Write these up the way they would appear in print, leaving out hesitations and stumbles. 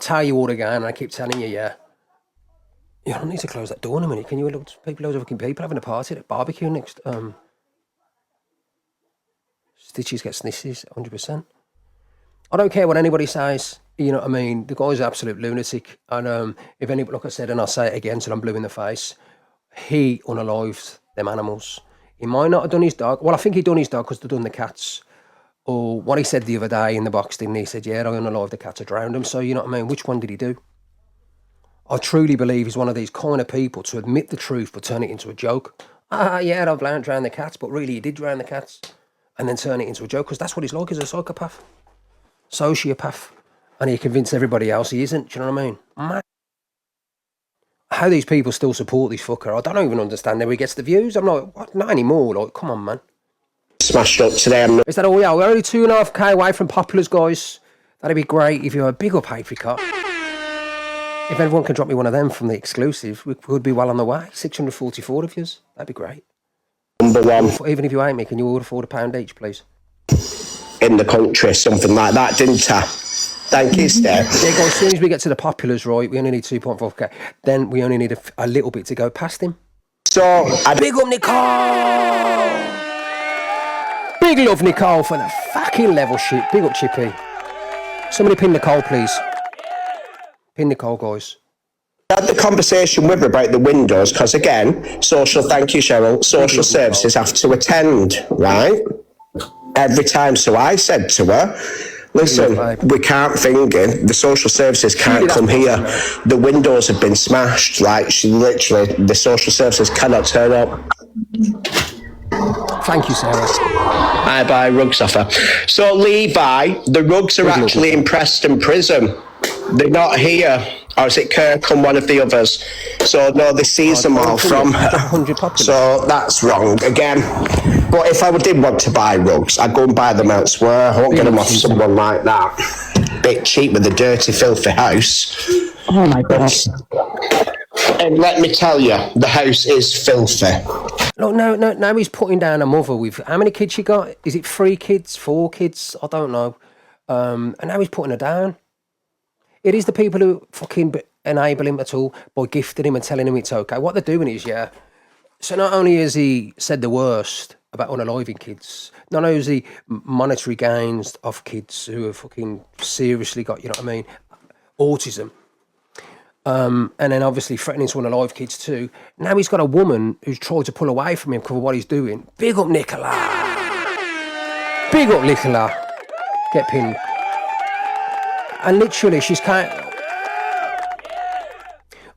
tell you all again, and I keep telling you, yeah. Yeah, I don't need to close that door in a minute. Can you look? Loads of fucking people having a party at a barbecue next. Stitches get snisses, 100%. I don't care what anybody says. You know what I mean? The guy's an absolute lunatic. And if anybody, like I said, and I'll say it again till I'm blue in the face, he unalived them animals. He might not have done his dog. Well, I think he done his dog because they done the cats. Or what he said the other day in the box, didn't he? He said, yeah, I unalived the cats, I drowned them. So, you know what I mean? Which one did he do? I truly believe he's one of these kind of people to admit the truth but turn it into a joke. Yeah, I've drowned the cats, but really he did drown the cats. And then turn it into a joke, because that's what he's like. He's a psychopath. Sociopath. And he convinced everybody else he isn't. Do you know what I mean? Man. How these people still support this fucker, I don't even understand how he gets the views. I'm like, what? Not anymore. Like, come on, man. Smashed up today. Is that all? Yeah, we're only 2.5k away from Populars, guys. That'd be great if you're a big up apricot. If everyone can drop me one of them from the exclusive, we could be well on the way. 644 of yous. That'd be great. Number one. Even if you ain't me, can you all afford £1 each, please? In the country, something like that, didn't I? Thank you, Steph. Yeah, guys, as soon as we get to the Populars, right, we only need 2.5k. Then we only need a little bit to go past him. So, big up Nicole! Big love, Nicole, for the fucking level shit. Big up, Chippy. Somebody pin Nicole, please. Pin Nicole, guys. I had the conversation with her about the windows, because again, thank you, Cheryl, social services have to attend, right? Every time. So I said to her, listen, we can't finger, the social services can't come here. The windows have been smashed. Like, she literally, the social services cannot turn up. Thank you, Sarah. I buy rugs off her. So, Levi, the rugs are actually in Preston Prison. They're not here. Or is it Kirk and one of the others? So, no, they seized them all from her. So, that's wrong again. But if I did want to buy rugs, I'd go and buy them elsewhere. I won't get them off someone like that. Bit cheap with a dirty, filthy house. Oh, my God. And let me tell you, the house is filthy. Look, now he's putting down a mother with... How many kids she got? Is it 3 kids, 4 kids? I don't know. And now he's putting her down. It is the people who fucking enable him at all by gifting him and telling him it's okay. What they're doing is, yeah... So not only has he said the worst about unaliving kids, not only has he monetary gains of kids who have fucking seriously got, you know what I mean, autism, and then obviously threatening to unalive kids too. Now he's got a woman who's tried to pull away from him because of what he's doing. Big up Nicola. Big up Nicola. Get pinned. And literally she's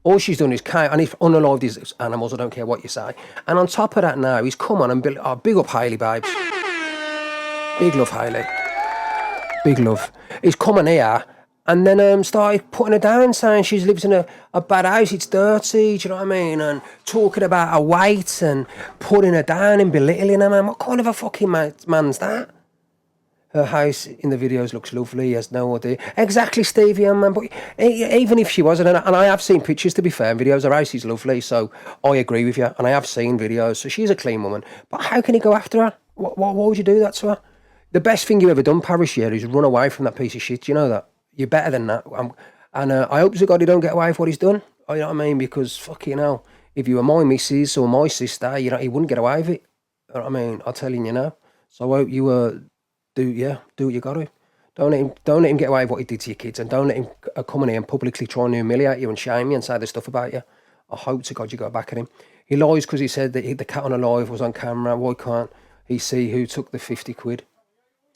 all she's done is and he's unalived his animals, I don't care what you say. And on top of that now, he's come on and big up Hayley, babes. Big love, Hayley. Big love. He's come on here and then started putting her down, saying she lives in a bad house, it's dirty, do you know what I mean? And talking about her weight and putting her down and belittling her, man. What kind of a fucking man's that? Her house in the videos looks lovely. He has no idea. Exactly, Stevie, man. But even if she wasn't, and I have seen pictures, to be fair, and videos, her house is lovely, so I agree with you. And I have seen videos, so she's a clean woman. But how can he go after her? Why would you do that to her? The best thing you've ever done, Paris, yeah, is run away from that piece of shit. You know that? You're better than that. And I hope to God he don't get away with what he's done. You know what I mean? Because, fucking hell, if you were my missus or my sister, you know, he wouldn't get away with it. You know what I mean? I'm telling you now. So I hope you do what you got to. Don't let him get away with what he did to your kids, and don't let him come in here and publicly try and humiliate you and shame you and say this stuff about you. I hope to God you go back at him. He lies because he said that the cat on alive was on camera. Why can't he see who took the 50 quid?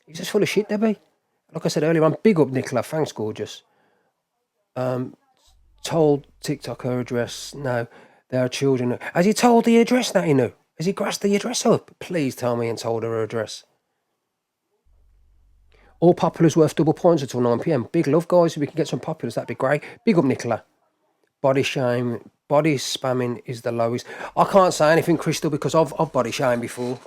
He's just full of shit, Debbie. Like I said earlier, I'm big up Nicola. Thanks, gorgeous. Told TikTok her address. No, there are children. Has he told the address that he knew? Has he grasped the address up? Please tell me and told her address. All Populars worth double points until 9 p.m. Big love, guys. If we can get some Populars, that'd be great. Big up, Nicola. Body shame. Body spamming is the lowest. I can't say anything, Crystal, because I've body shamed before.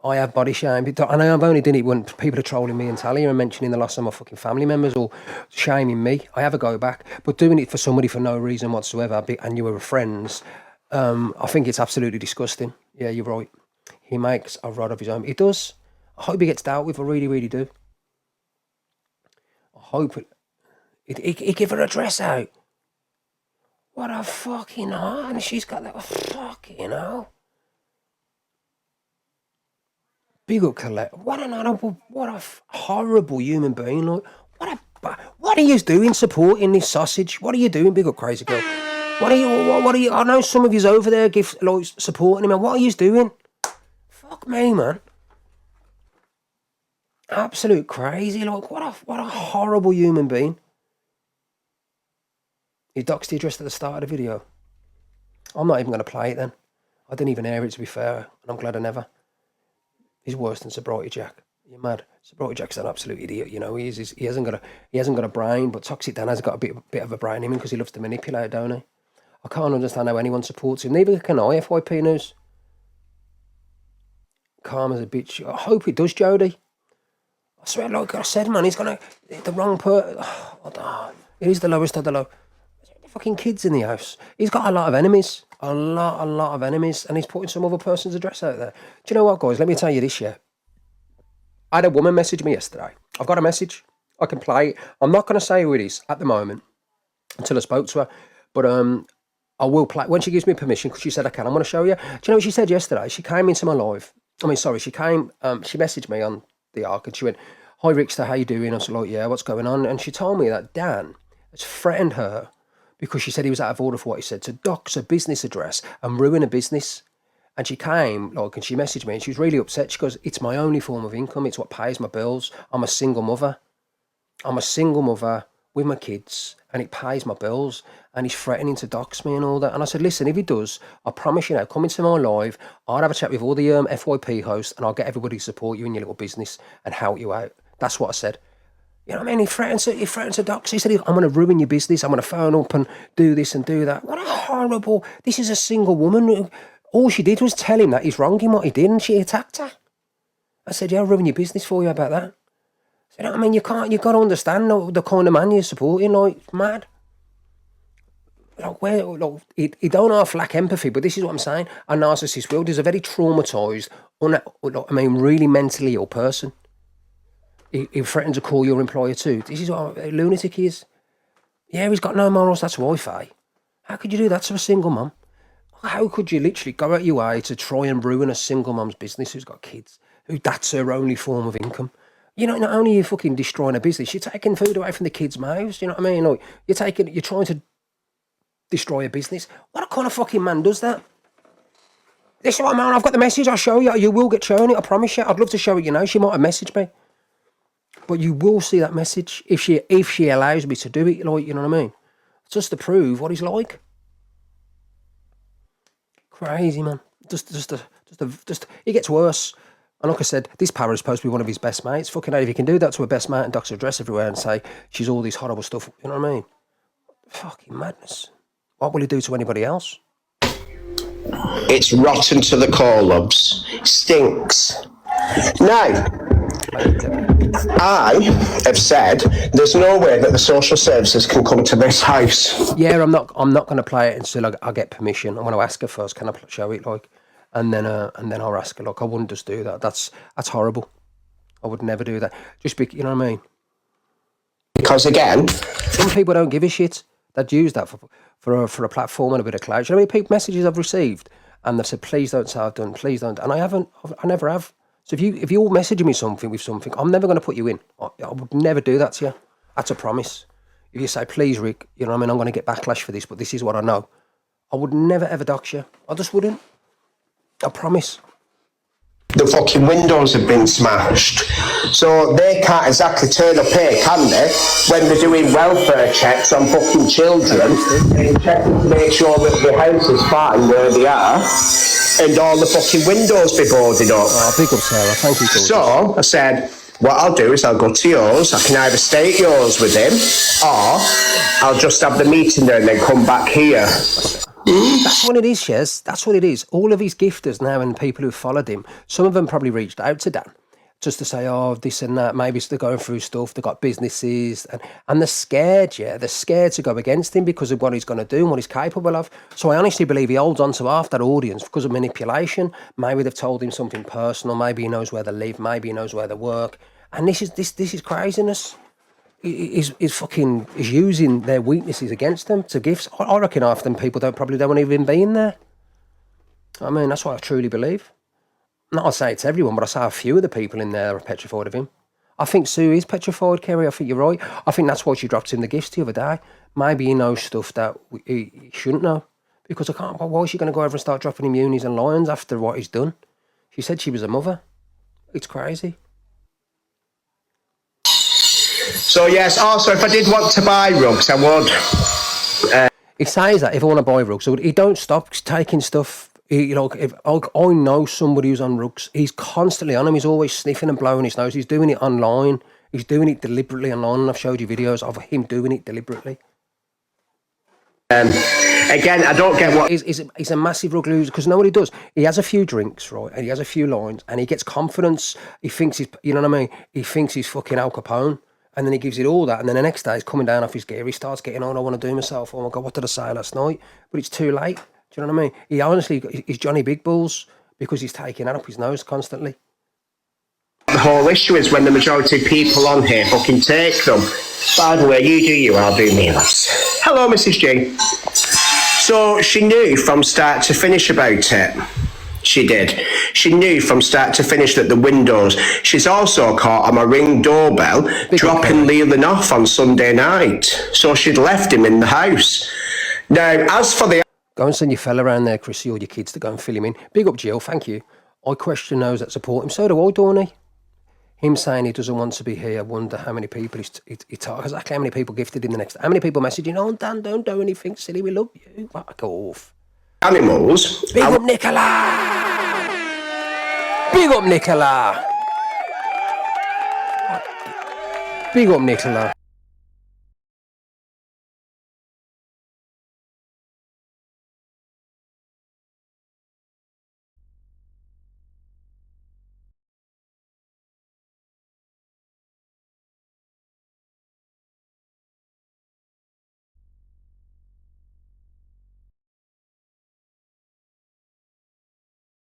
I have body shamed. And I've only done it when people are trolling me and telling you and mentioning the loss of my fucking family members or shaming me. I have a go back. But doing it for somebody for no reason whatsoever, and you were friends, I think it's absolutely disgusting. Yeah, you're right. He makes a rod of his own. He does. I hope he gets dealt with. I really, really do. I hope He give her a dress out. What a fucking heart. And she's got that fucking hell. Big up Colette. What a horrible human being. Like, what are you doing supporting this sausage? What are you doing, big up crazy girl? What are you, I know some of you's over there supporting him, and what are you doing? Fuck me, man. Absolute crazy. Like, what a horrible human being. He doxed the address at the start of the video. I'm not even going to play it then. I didn't even hear it, to be fair, and I'm glad I never. He's worse than Sobriety Jack. You're mad. Sobriety Jack's an absolute idiot, you know. He hasn't got a brain, but Toxic Dan has got a bit of a brain in him because he loves to manipulate, don't he? I can't understand how anyone supports him. Neither can I, FYP News. Calm as a bitch. I hope it does, Jodie. I swear, like I said, man, he's gonna the wrong it is the lowest of the low. Fucking kids in the house. He's got a lot of enemies. A lot of enemies. And he's putting some other person's address out there. Do you know what, guys? Let me tell you this, yeah. I had a woman message me yesterday. I've got a message. I can play it. I'm not going to say who it is at the moment until I spoke to her. But I will play when she gives me permission, because she said I can. I'm going to show you. Do you know what she said yesterday? She came into my live. She messaged me on the arc and she went, "Hi, Rickster, how you doing?" I was like, "Yeah, what's going on?" And she told me that Dan has threatened her because she said he was out of order for what he said, to dox a business address and ruin a business. And she came, and she messaged me, and she was really upset. She goes, "It's my only form of income. It's what pays my bills. I'm a single mother. With my kids, and it pays my bills, and he's threatening to dox me and all that." And I said, "Listen, if he does, I promise you now, come into my live, I'll have a chat with all the FYP hosts, and I'll get everybody to support you in your little business and help you out." That's what I said. You know what I mean? He threatened to dox. He said, "I'm going to ruin your business. I'm going to phone up and do this and do that." What a horrible... This is a single woman. All she did was tell him that he's wrong in what he did, and she attacked her. I said, "Yeah, I'll ruin your business for you about that." You know what I mean? You've got to understand the kind of man you're supporting, like, mad. He don't half lack empathy, but this is what I'm saying. A narcissist world is a very traumatised, really mentally ill person. He threatened to call your employer too. This is what a lunatic is. Yeah, he's got no morals, that's Wi-Fi. How could you do that to a single mum? How could you literally go out your way to try and ruin a single mum's business who's got kids, who that's her only form of income? You know, not only are you fucking destroying a business, you're taking food away from the kids' mouths. You know what I mean? Like, you're trying to destroy a business. What kind of fucking man does that? This is what, man, I've got the message. I'll show you. You will get shown it. I promise you. I'd love to show it. You know, she might have messaged me, but you will see that message if she allows me to do it. Like, you know what I mean? Just to prove what he's like. Crazy, man. Just it gets worse. And like I said, this Para is supposed to be one of his best mates. Fucking hell, if he can do that to a best mate and dox her address everywhere and say she's all this horrible stuff, you know what I mean? Fucking madness. What will he do to anybody else? It's rotten to the core, loves. Stinks. Now, I have said there's no way that the social services can come to this house. Yeah, I'm not going to play it until I get permission. I'm going to ask her first. Can I show it, like? And then I'll ask her. Look, I wouldn't just do that. That's horrible. I would never do that. Just be, you know what I mean? Because again, some people don't give a shit. They'd use that for a platform and a bit of clout. You know how many messages I've received, and they've said, "Please don't say I've done. Please don't." And I haven't. I never have. So if you're messaging me something, I'm never going to put you in. I would never do that to you. That's a promise. If you say, "Please, Rick," you know what I mean, I'm going to get backlash for this, but this is what I know. I would never ever dox you. I just wouldn't. I promise. The fucking windows have been smashed. So they can't exactly turn up here, can they? When they're doing welfare checks on fucking children and checking to make sure that the house is fine where they are, and all the fucking windows be boarded up. Oh, big up, Sarah. Thank you, George. So I said, what I'll do is I'll go to yours. I can either stay at yours with him, or I'll just have the meeting there and then come back here. That's what it is, Shez. That's what it is. All of his gifters now and people who followed him, some of them probably reached out to Dan just to say, "Oh, this and that." Maybe they're going through stuff. They've got businesses and they're scared, yeah. They're scared to go against him because of what he's going to do and what he's capable of. So I honestly believe he holds on to half that audience because of manipulation. Maybe they've told him something personal. Maybe he knows where they live. Maybe he knows where they work. And this is craziness. is using their weaknesses against them to gifts. I reckon half of them people probably don't want to even be in there. I mean, that's what I truly believe. Not I say it's everyone, but I say a few of the people in there are petrified of him. I think Sue is petrified, Kerry. I think you're right. I think that's why she dropped him the gifts the other day. Maybe he knows stuff that he shouldn't know. Because I can't. Why is she going to go over and start dropping him unis and lions after what he's done? She said she was a mother. It's crazy. So yes, also if I did want to buy rugs, I would. He says that if I want to buy rugs, so he don't stop taking stuff. If I know somebody who's on rugs, he's constantly on them. He's always sniffing and blowing his nose. He's doing it online. He's doing it deliberately online. And I've showed you videos of him doing it deliberately. Again, I don't get what... He's a massive rug loser, because know what he does? He has a few drinks, right, and he has a few lines, and he gets confidence. He thinks he's, you know what I mean? He thinks he's fucking Al Capone, and then he gives it all that, and then the next day he's coming down off his gear. He starts getting on, I want to do myself. Oh my God, what did I say last night? But it's too late. Do you know what I mean? He honestly, he's Johnny Big Balls, because he's taking that up his nose constantly. The whole issue is when the majority of people on here fucking take them. By the way, you do you, I'll do me, lads. Hello, Mrs. G. So she knew from start to finish about it. She did. She knew from start to finish that the windows. She's also caught on my Ring doorbell dropping Leland off on Sunday night. So she'd left him in the house. Now, as for the... Go and send your fella around there, Chrissy, or your kids to go and fill him in. Big up, Jill, thank you. I question those that support him. So do I, Dorney. Him saying he doesn't want to be here, I wonder how many people he talks. Exactly how many people gifted him the next... How many people messaging, oh, Dan, don't do anything silly, we love you. Fuck off. Animals... Big up, Nicola! Big up, Nicola! Big up, Nicola.